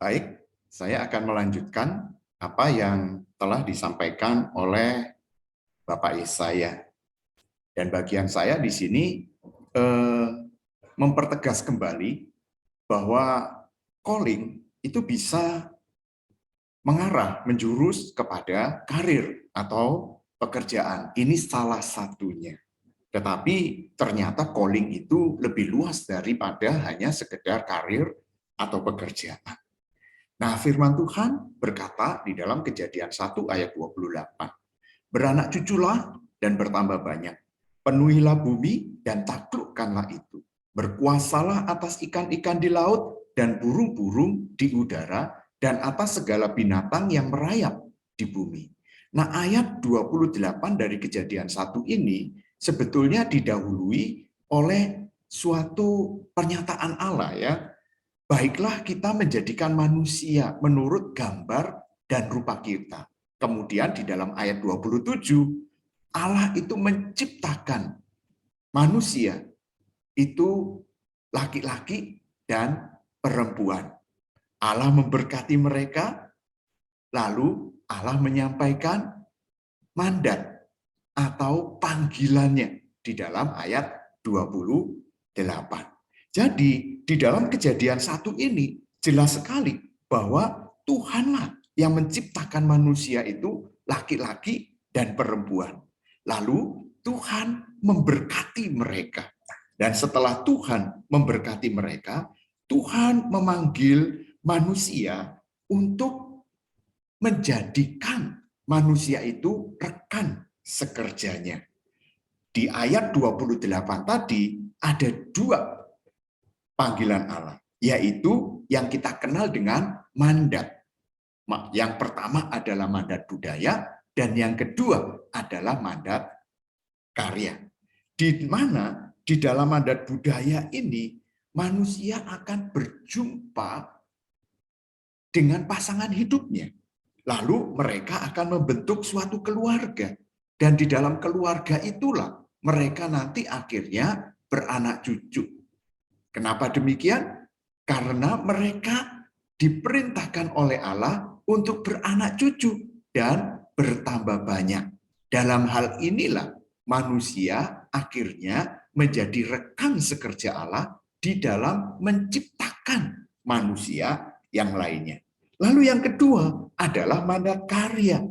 Baik, saya akan melanjutkan apa yang telah disampaikan oleh Bapak Yesaya. Dan bagian saya di sini eh, mempertegas kembali bahwa calling itu bisa mengarah, menjurus kepada karir atau pekerjaan. Ini salah satunya. Tetapi ternyata calling itu lebih luas daripada hanya sekedar karir atau pekerjaan. Nah, firman Tuhan berkata di dalam Kejadian 1 ayat 28, beranak cuculah dan bertambah banyak, penuhilah bumi dan taklukkanlah itu, berkuasalah atas ikan-ikan di laut dan burung-burung di udara dan atas segala binatang yang merayap di bumi. Nah, ayat 28 dari Kejadian 1 ini sebetulnya didahului oleh suatu pernyataan Allah ya. Baiklah kita menjadikan manusia menurut gambar dan rupa kita. Kemudian di dalam ayat 27, Allah itu menciptakan manusia itu laki-laki dan perempuan. Allah memberkati mereka, lalu Allah menyampaikan mandat atau panggilannya di dalam ayat 28. Jadi di dalam Kejadian 1 ini jelas sekali bahwa Tuhanlah yang menciptakan manusia itu laki-laki dan perempuan. Lalu Tuhan memberkati mereka. Dan setelah Tuhan memberkati mereka, Tuhan memanggil manusia untuk menjadikan manusia itu rekan sekerjanya. Di ayat 28 tadi ada dua panggilan Allah, yaitu yang kita kenal dengan mandat. Yang pertama adalah mandat budaya, dan yang kedua adalah mandat karya. Di mana di dalam mandat budaya ini, manusia akan berjumpa dengan pasangan hidupnya. Lalu mereka akan membentuk suatu keluarga. Dan di dalam keluarga itulah mereka nanti akhirnya beranak cucu. Kenapa demikian? Karena mereka diperintahkan oleh Allah untuk beranak cucu dan bertambah banyak. Dalam hal inilah manusia akhirnya menjadi rekan sekerja Allah di dalam menciptakan manusia yang lainnya. Lalu yang kedua adalah mandat karya,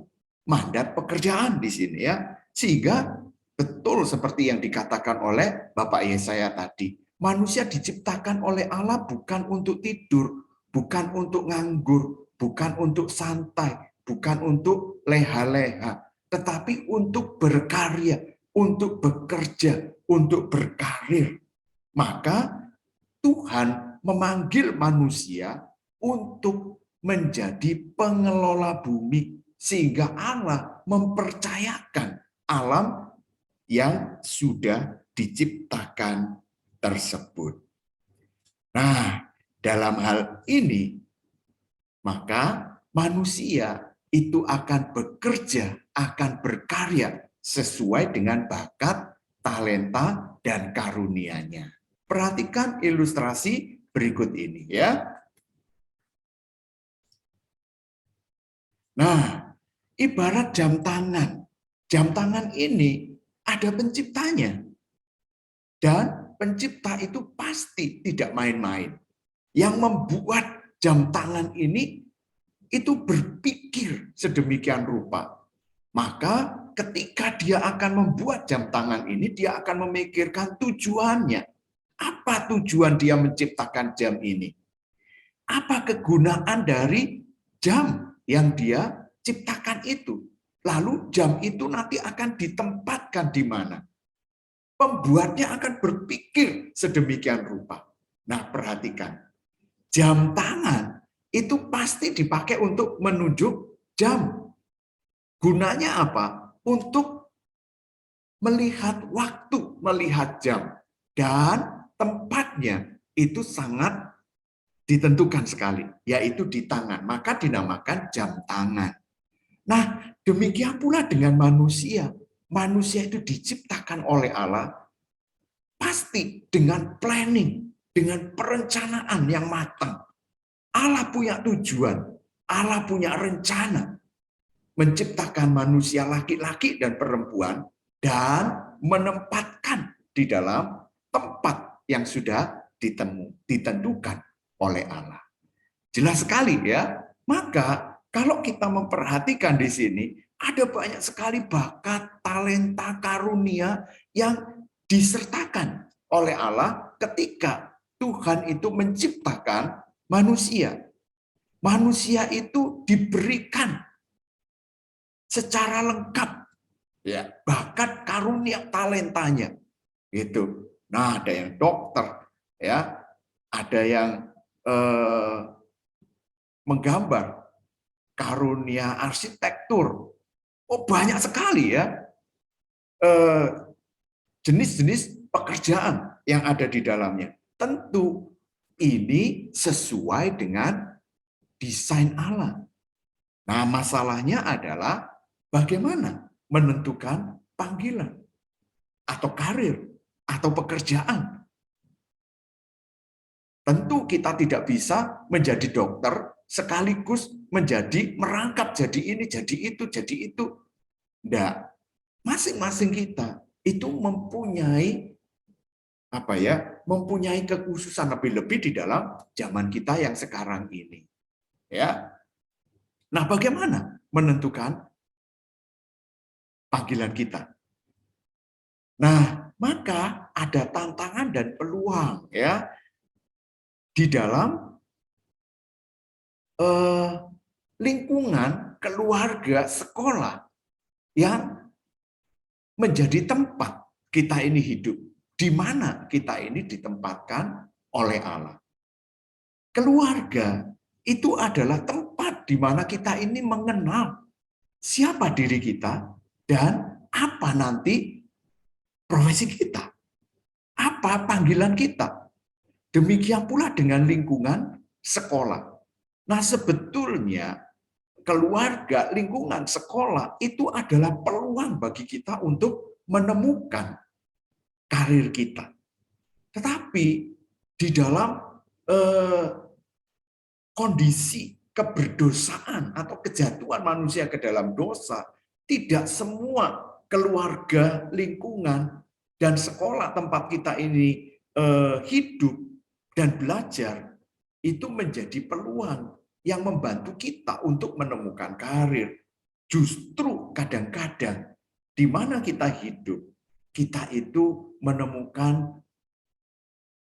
mandat pekerjaan di sini ya. Sehingga betul seperti yang dikatakan oleh Bapak Yesaya tadi, manusia diciptakan oleh Allah bukan untuk tidur, bukan untuk nganggur, bukan untuk santai, bukan untuk leha-leha, tetapi untuk berkarya, untuk bekerja, untuk berkarir. Maka Tuhan memanggil manusia untuk menjadi pengelola bumi, sehingga Allah mempercayakan alam yang sudah diciptakan tersebut. Nah, dalam hal ini, maka manusia itu akan bekerja, akan berkarya sesuai dengan bakat, talenta, dan karunia-Nya. Perhatikan ilustrasi berikut ini ya. Nah, ibarat jam tangan. Jam tangan ini ada penciptanya. Dan pencipta itu pasti tidak main-main. Yang membuat jam tangan ini itu berpikir sedemikian rupa. Maka ketika dia akan membuat jam tangan ini, dia akan memikirkan tujuannya. Apa tujuan dia menciptakan jam ini? Apa kegunaan dari jam yang dia ciptakan itu? Lalu jam itu nanti akan ditempatkan di mana? Pembuatnya akan berpikir sedemikian rupa. Nah, perhatikan. Jam tangan itu pasti dipakai untuk menunjuk jam. Gunanya apa? Untuk melihat waktu, melihat jam. Dan tempatnya itu sangat ditentukan sekali, yaitu di tangan. Maka dinamakan jam tangan. Nah, demikian pula dengan manusia. Manusia itu diciptakan oleh Allah pasti dengan planning, dengan perencanaan yang matang. Allah punya tujuan, Allah punya rencana menciptakan manusia laki-laki dan perempuan dan menempatkan di dalam tempat yang sudah ditentukan oleh Allah. Jelas sekali ya. Maka kalau kita memperhatikan di sini, ada banyak sekali bakat, talenta, karunia yang disertakan oleh Allah ketika Tuhan itu menciptakan manusia. Manusia itu diberikan secara lengkap ya bakat, karunia, talentanya gitu. Nah, ada yang dokter ya, ada yang menggambar, karunia arsitektur. Oh, banyak sekali ya jenis-jenis pekerjaan yang ada di dalamnya. Tentu ini sesuai dengan desain Allah. Nah, masalahnya adalah bagaimana menentukan panggilan atau karir atau pekerjaan. Tentu kita tidak bisa menjadi dokter sekaligus menjadi merangkap jadi ini, jadi itu, jadi itu. Tidak. Masing-masing kita itu mempunyai mempunyai kekhususan lebih-lebih di dalam zaman kita yang sekarang ini. Ya. Nah, bagaimana menentukan panggilan kita? Nah, maka ada tantangan dan peluang ya di dalam lingkungan keluarga, sekolah yang menjadi tempat kita ini hidup, di mana kita ini ditempatkan oleh Allah. Keluarga itu adalah tempat di mana kita ini mengenal siapa diri kita dan apa nanti profesi kita, apa panggilan kita. Demikian pula dengan lingkungan sekolah. Nah, sebetulnya keluarga, lingkungan sekolah itu adalah peluang bagi kita untuk menemukan karir kita. Tetapi di dalam kondisi keberdosaan atau kejatuhan manusia ke dalam dosa, tidak semua keluarga, lingkungan, dan sekolah tempat kita ini hidup dan belajar itu menjadi peluang yang membantu kita untuk menemukan karir. Justru kadang-kadang di mana kita hidup, kita itu menemukan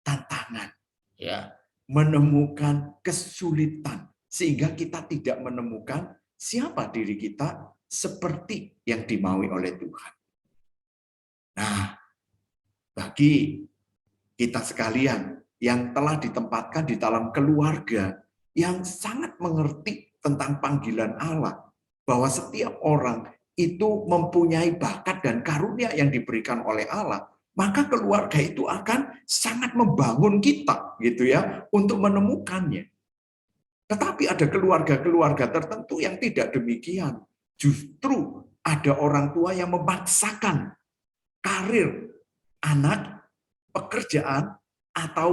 tantangan, ya, menemukan kesulitan, sehingga kita tidak menemukan siapa diri kita seperti yang dimaui oleh Tuhan. Nah, bagi kita sekalian yang telah ditempatkan di dalam keluarga yang sangat mengerti tentang panggilan Allah, bahwa setiap orang itu mempunyai bakat dan karunia yang diberikan oleh Allah, maka keluarga itu akan sangat membangun kita gitu ya untuk menemukannya. Tetapi ada keluarga-keluarga tertentu yang tidak demikian. Justru ada orang tua yang memaksakan karir anak, pekerjaan, atau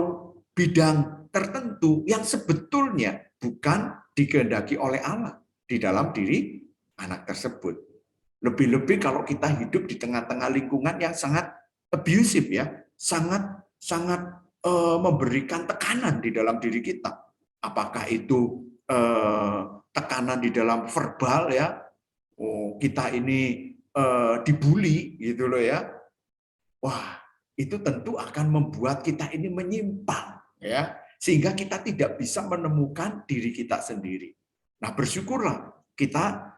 bidang tertentu yang sebetulnya bukan dikehendaki oleh Allah di dalam diri anak tersebut. Lebih-lebih kalau kita hidup di tengah-tengah lingkungan yang sangat abusive ya, sangat memberikan tekanan di dalam diri kita. Apakah itu tekanan di dalam verbal ya, oh kita ini dibully gitu loh ya. Wah, itu tentu akan membuat kita ini menyimpang ya, sehingga kita tidak bisa menemukan diri kita sendiri. Nah, bersyukurlah kita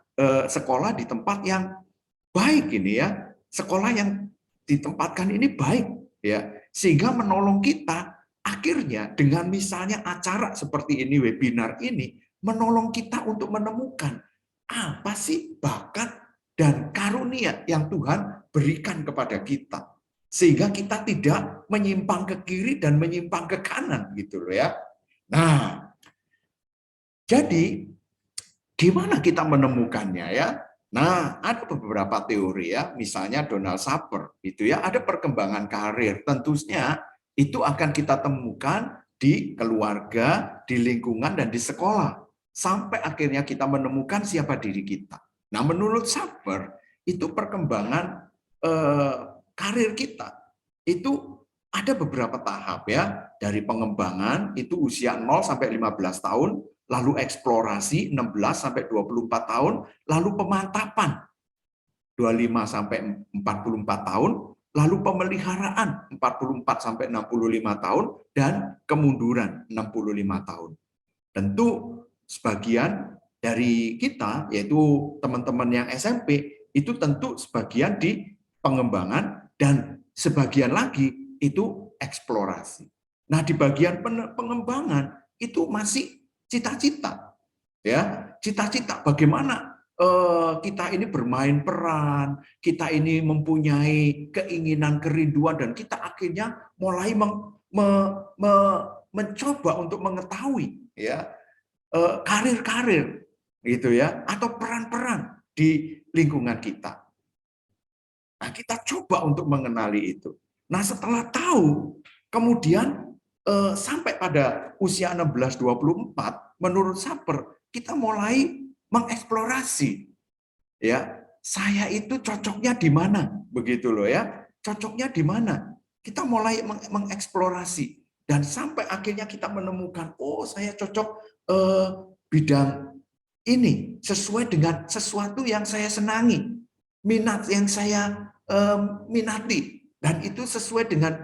sekolah di tempat yang baik ini ya, sekolah yang ditempatkan ini baik ya, sehingga menolong kita akhirnya dengan misalnya acara seperti ini, webinar ini, menolong kita untuk menemukan apa sih bakat dan karunia yang Tuhan berikan kepada kita, sehingga kita tidak menyimpang ke kiri dan menyimpang ke kanan gitu loh ya. Nah, jadi gimana kita menemukannya ya? Nah, ada beberapa teori ya, misalnya Donald Sapper itu ya, ada perkembangan karir. Tentunya itu akan kita temukan di keluarga, di lingkungan, dan di sekolah. Sampai akhirnya kita menemukan siapa diri kita. Nah, menurut Saper, itu perkembangan karir kita. Itu ada beberapa tahap ya. Dari pengembangan, itu usia 0 sampai 15 tahun, lalu eksplorasi 16 sampai 24 tahun, lalu pemantapan 25 sampai 44 tahun, lalu pemeliharaan 44 sampai 65 tahun, dan kemunduran 65 tahun. Tentu sebagian dari kita, yaitu teman-teman yang SMP, itu tentu sebagian di pengembangan, dan sebagian lagi itu eksplorasi. Nah, di bagian pengembangan itu masih cita-cita. Ya, cita-cita bagaimana kita ini bermain peran, kita ini mempunyai keinginan, kerinduan, dan kita akhirnya mulai mencoba untuk mengetahui ya karir-karir gitu ya, atau peran-peran di lingkungan kita. Nah, kita coba untuk mengenali itu. Nah, setelah tahu, kemudian sampai pada usia 16-24, menurut Saper, kita mulai mengeksplorasi ya, saya itu cocoknya di mana, begitu loh ya, cocoknya di mana. Kita mulai mengeksplorasi, dan sampai akhirnya kita menemukan, oh saya cocok bidang ini sesuai dengan sesuatu yang saya senangi, minat yang saya minati, dan itu sesuai dengan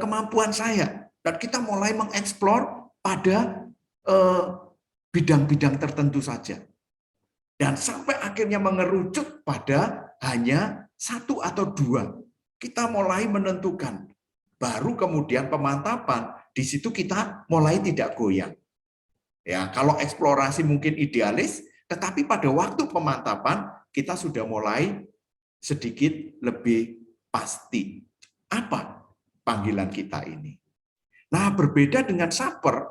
kemampuan saya. Dan kita mulai mengeksplor pada bidang-bidang tertentu saja. Dan sampai akhirnya mengerucut pada hanya satu atau dua. Kita mulai menentukan. Baru kemudian pemantapan, di situ kita mulai tidak goyang. Ya, kalau eksplorasi mungkin idealis, tetapi pada waktu pemantapan kita sudah mulai sedikit lebih pasti apa panggilan kita ini. Nah, berbeda dengan Saper,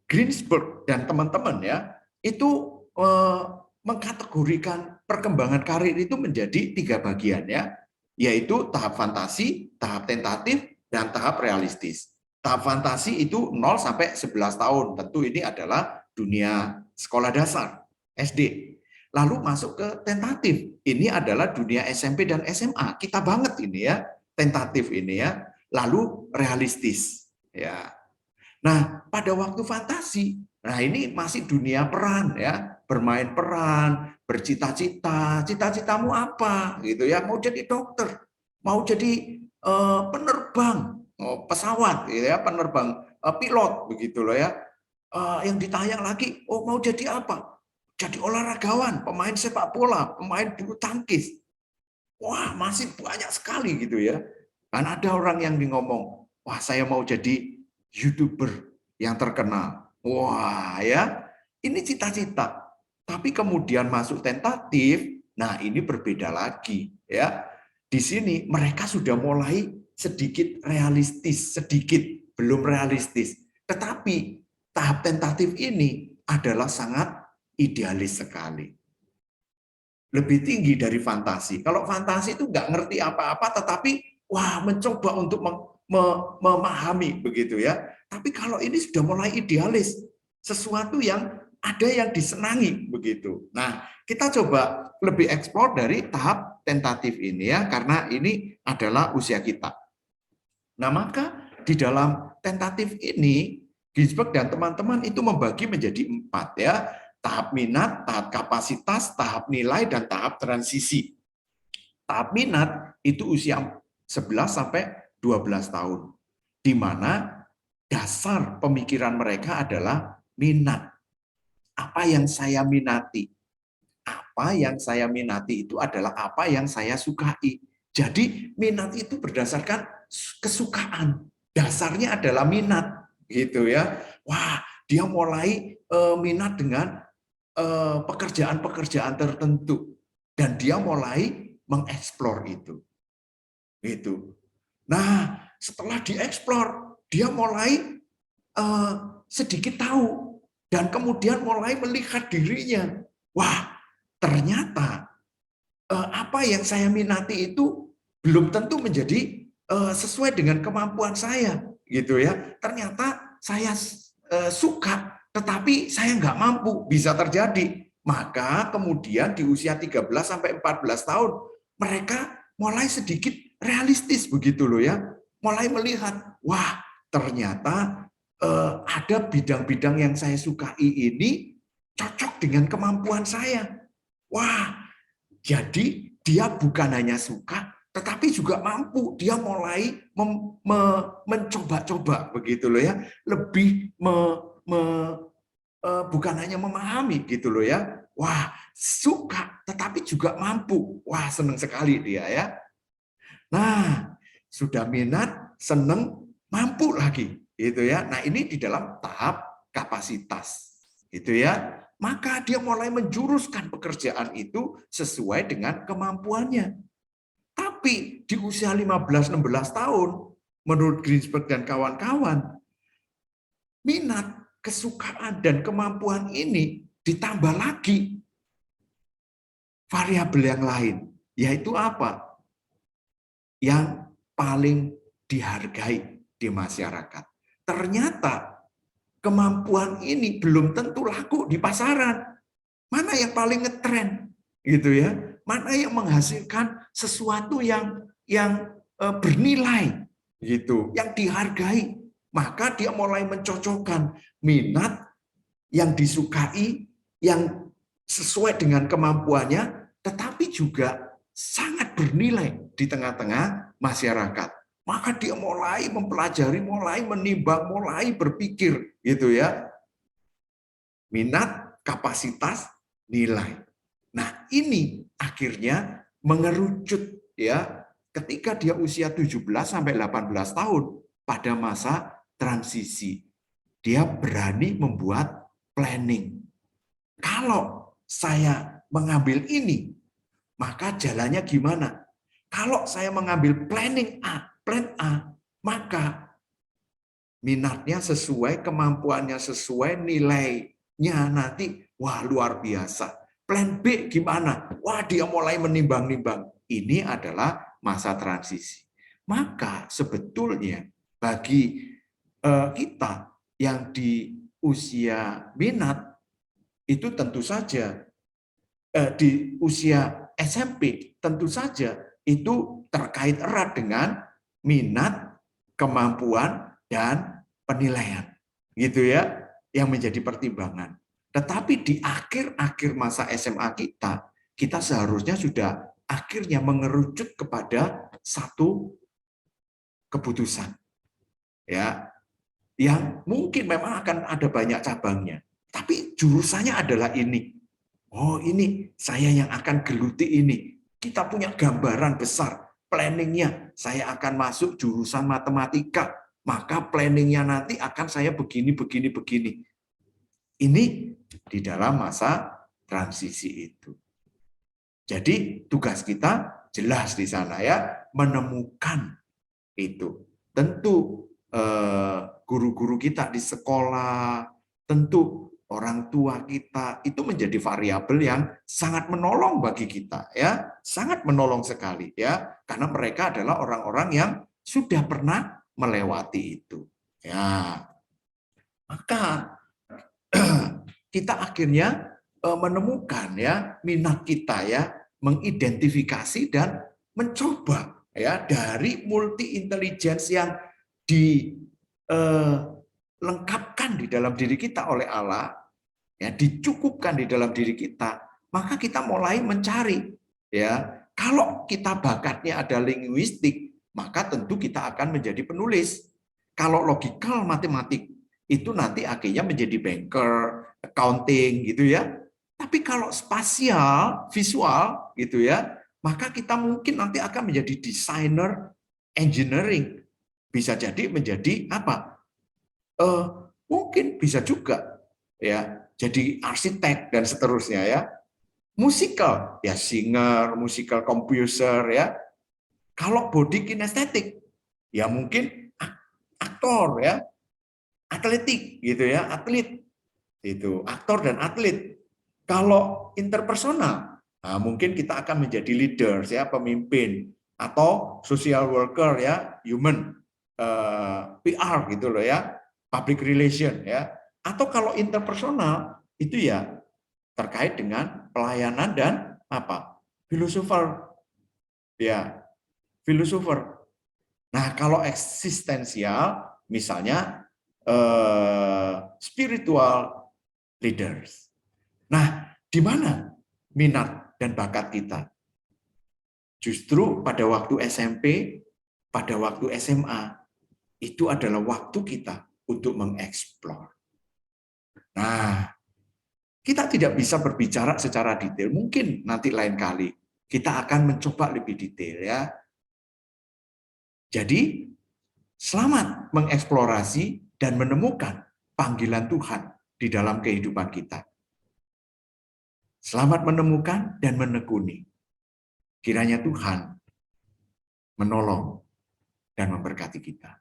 Greensburg dan teman-teman ya, itu mengkategorikan perkembangan karir itu menjadi 3 bagian ya, yaitu tahap fantasi, tahap tentatif, dan tahap realistis. Tahap fantasi itu 0 sampai 11 tahun, tentu ini adalah dunia sekolah dasar, SD. Lalu masuk ke tentatif, ini adalah dunia SMP dan SMA, kita banget ini ya, tentatif ini ya. Lalu realistis ya. Nah, pada waktu fantasi, nah ini masih dunia peran ya, bermain peran, bercita-cita, cita-citamu apa gitu ya, mau jadi dokter, mau jadi penerbang pesawat gitu ya, penerbang pilot begitu loh ya. Yang ditayang lagi, oh mau jadi apa? Jadi olahragawan, pemain sepak bola, pemain bulu tangkis. Wah, masih banyak sekali gitu ya. Dan ada orang yang ngomong, wah saya mau jadi YouTuber yang terkenal. Wah ya, ini cita-cita. Tapi kemudian masuk tentatif, nah ini berbeda lagi ya. Di sini mereka sudah mulai sedikit realistis, sedikit belum realistis. Tetapi tahap tentatif ini adalah sangat idealis sekali. Lebih tinggi dari fantasi. Kalau fantasi itu nggak ngerti apa-apa, tetapi wah mencoba untuk memahami begitu ya. Tapi kalau ini sudah mulai idealis, sesuatu yang ada yang disenangi begitu. Nah, kita coba lebih eksplor dari tahap tentatif ini ya, karena ini adalah usia kita. Nah, maka di dalam tentatif ini, Ginsberg dan teman-teman itu membagi menjadi 4 ya. Tahap minat, tahap kapasitas, tahap nilai, dan tahap transisi. Tahap minat itu usia 11 sampai 12 tahun. Di mana dasar pemikiran mereka adalah minat. Apa yang saya minati? Apa yang saya minati itu adalah apa yang saya sukai. Jadi minat itu berdasarkan kesukaan. Dasarnya adalah minat, gitu ya. Wah, dia mulai minat dengan pekerjaan-pekerjaan tertentu, dan dia mulai mengeksplor itu. Gitu. Nah, setelah dieksplor, dia mulai sedikit tahu, dan kemudian mulai melihat dirinya. Wah, ternyata apa yang saya minati itu belum tentu menjadi sesuai dengan kemampuan saya, gitu ya. Ternyata saya suka, tetapi saya nggak mampu, bisa terjadi. Maka kemudian di usia 13 sampai 14 tahun, mereka mulai sedikit realistis begitu loh ya. Mulai melihat, wah ternyata ada bidang-bidang yang saya sukai ini cocok dengan kemampuan saya. Wah, jadi dia bukan hanya suka, tetapi juga mampu. Dia mulai mencoba-coba begitu loh ya, lebih bukan hanya memahami gitu loh ya. Wah, suka tetapi juga mampu. Wah, senang sekali dia ya. Nah, sudah minat, senang, mampu lagi gitu ya. Nah, ini di dalam tahap kapasitas gitu ya. Maka dia mulai menjuruskan pekerjaan itu sesuai dengan kemampuannya. Tapi di usia 15-16 tahun, menurut Greensberg dan kawan-kawan, minat, kesukaan, dan kemampuan ini ditambah lagi variabel yang lain, yaitu apa? Yang paling dihargai di masyarakat. Ternyata kemampuan ini belum tentu laku di pasaran. Mana yang paling ngetren gitu ya? Mana yang menghasilkan sesuatu yang bernilai gitu, yang dihargai. Maka dia mulai mencocokkan minat yang disukai, yang sesuai dengan kemampuannya, tetapi juga sangat bernilai di tengah-tengah masyarakat. Maka dia mulai mempelajari, mulai menimbang, mulai berpikir gitu ya. Minat, kapasitas, nilai. Nah, ini akhirnya mengerucut ya ketika dia usia 17 sampai 18 tahun pada masa transisi. Dia berani membuat planning. Kalau saya mengambil ini, maka jalannya gimana? Kalau saya mengambil planning A, plan A, maka minatnya sesuai, kemampuannya sesuai, nilainya nanti, wah luar biasa. Plan B gimana? Wah dia mulai menimbang-nimbang. Ini adalah masa transisi. Maka sebetulnya bagi kita yang di usia minat, itu tentu saja di usia SMP, tentu saja itu terkait erat dengan minat, kemampuan, dan penilaian, gitu ya, yang menjadi pertimbangan. Tetapi di akhir-akhir masa SMA kita, kita seharusnya sudah akhirnya mengerucut kepada satu keputusan, ya, yang mungkin memang akan ada banyak cabangnya, tapi jurusannya adalah ini. Oh, ini saya yang akan geluti ini. Kita punya gambaran besar, planningnya. Saya akan masuk jurusan matematika, maka planningnya nanti akan saya begini, begini, begini. Ini di dalam masa transisi itu. Jadi tugas kita jelas di sana ya, menemukan itu. Tentu guru-guru kita di sekolah, tentu orang tua kita itu menjadi variabel yang sangat menolong bagi kita ya, sangat menolong sekali ya, karena mereka adalah orang-orang yang sudah pernah melewati itu. Ya, maka kita akhirnya menemukan ya minat kita ya, mengidentifikasi dan mencoba ya dari multi intelligence yang dilengkapkan di dalam diri kita oleh Allah, ya dicukupkan di dalam diri kita, maka kita mulai mencari ya. Kalau kita bakatnya ada linguistik, maka tentu kita akan menjadi penulis. Kalau logikal matematik itu nanti akhirnya menjadi banker, accounting gitu ya. Tapi kalau spasial, visual gitu ya, maka kita mungkin nanti akan menjadi desainer engineering. Bisa jadi menjadi apa? Mungkin bisa juga ya jadi arsitek dan seterusnya ya. Musikal ya singer, musical composer ya. Kalau body kinestetik ya mungkin aktor ya, atletik gitu ya, atlet itu, aktor dan atlet. Kalau interpersonal, nah mungkin kita akan menjadi leaders ya, pemimpin. atau social worker ya, human PR gitu loh ya, public relation ya. Atau kalau interpersonal itu ya terkait dengan pelayanan dan apa? Filosofer ya, filosofer. Nah, kalau eksistensial misalnya spiritual leaders. Nah, di mana minat dan bakat kita? Justru pada waktu SMP, pada waktu SMA, itu adalah waktu kita untuk mengeksplor. Nah, kita tidak bisa berbicara secara detail. Mungkin nanti lain kali kita akan mencoba lebih detail ya. Jadi, selamat mengeksplorasi dan menemukan panggilan Tuhan di dalam kehidupan kita. Selamat menemukan dan menekuni. Kiranya Tuhan menolong dan memberkati kita.